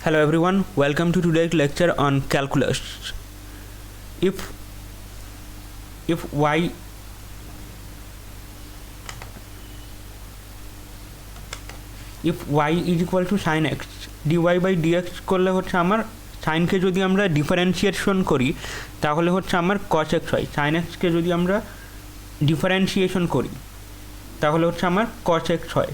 Hello everyone, welcome to today's lecture on calculus. If y is equal to sin x dy by dx করলে হচ্ছে আমার সাইনকে যদি আমরা differentiation করি তাহলে হচ্ছে আমার cos x হয়। sin x কে যদি আমরা ডিফারেন্সিয়েশন করি তাহলে হচ্ছে আমার cos x হয়।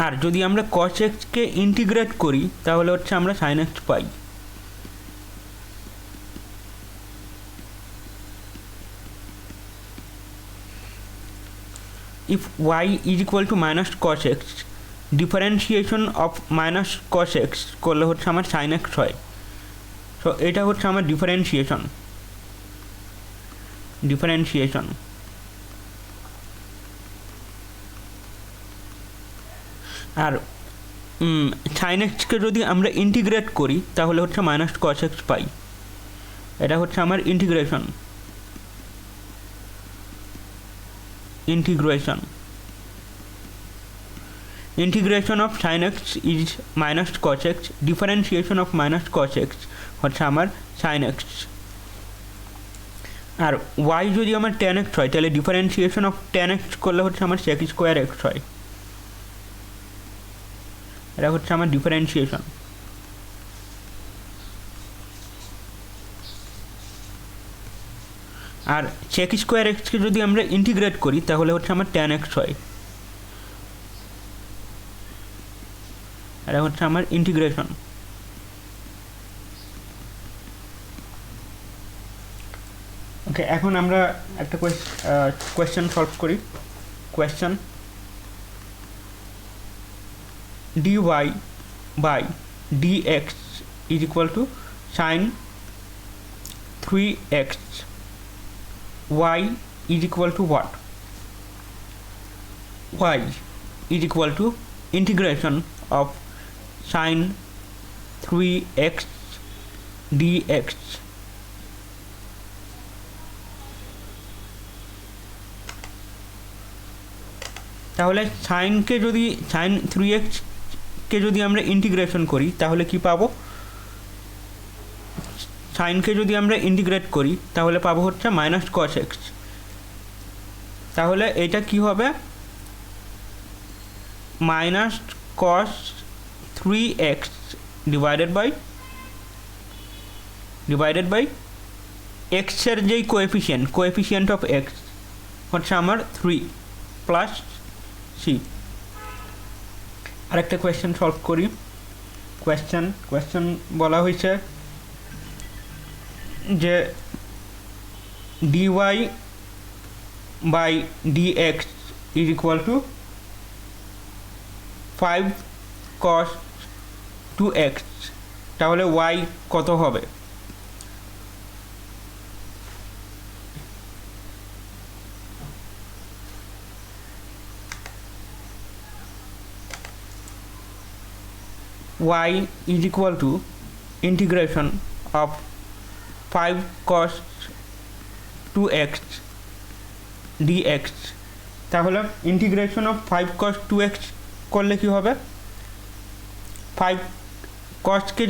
আর যদি আমরা cos x কে ইন্টিগ্রেট করি তাহলে হচ্ছে আমরা sin x pi. If y is equal to minus cos x, differentiation of minus cos x করলে হচ্ছে আমার sin x হয়। সো এটা হচ্ছে আমার ডিফারেন্সিয়েশন। আর sin x কে যদি আমরা ইন্টিগ্রেট করি তাহলে হচ্ছে মাইনাস cos x পাই। এটা হচ্ছে আমার integration of sin x is minus cos x, differentiation of minus cos x হচ্ছে আমার sin x। আর y যদি আমার tan x হয় তাহলে differentiation of tan x করলে হচ্ছে আমার sec square x হয়। এটা হচ্ছে আমার ডিফারেন্সিয়েশন। আর sec square x কে যদি আমরা ইন্টিগ্রেট করি তাহলে হচ্ছে আমার tan x হয়। এটা হচ্ছে আমার ইন্টিগ্রেশন। ওকে, এখন আমরা একটা কোয়েশ্চেন সলভ করি। Question dy by dx is equal to sin 3x, y is equal to what? Y is equal to integration of sin 3x dx. তাহলে সাইনকে যদি sin 3x কে যদি আমরা ইন্টিগ্রেশন করি তাহলে কি পাবো? সাইনকে যদি আমরা ইন্টিগ্রেট করি তাহলে পাবো হচ্ছে মাইনাস cos x। তাহলে এটা কি হবে? Minus cos 3x divided by x এর যেই কোএফিসিয়েন্ট অফ x হচ্ছে আমার 3 প্লাস c। আরেকটা কোয়েশ্চেন সলভ করি। কোয়েশ্চেন বলা হয়েছে যে dy by dx is equal to 5 cos 2x, তাহলে y কত হবে? y is equal to integration of 5 cos 2x dx। তাহলে ইন্টিগ্রেশন অফ 5 cos 2x করলে কি হবে? 5 cosকে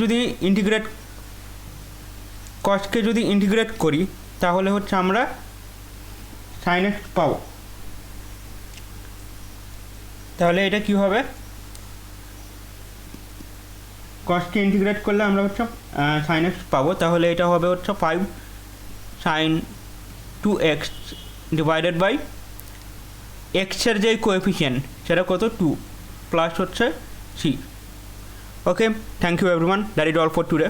যদি ইন্টিগ্রেট করি তাহলে হচ্ছে আমরা sin x পাবো। তাহলে এটা কি হবে? cosকে ইন্টিগ্রেট করলে আমরা হচ্ছে sin x পাবো। তাহলে এটা হবে হচ্ছে 5 sin 2x divided by x এর যে কোএফিসিয়েন্ট সেটা কত 2 প্লাস হচ্ছে c। Okay, thank you everyone, that is all for today.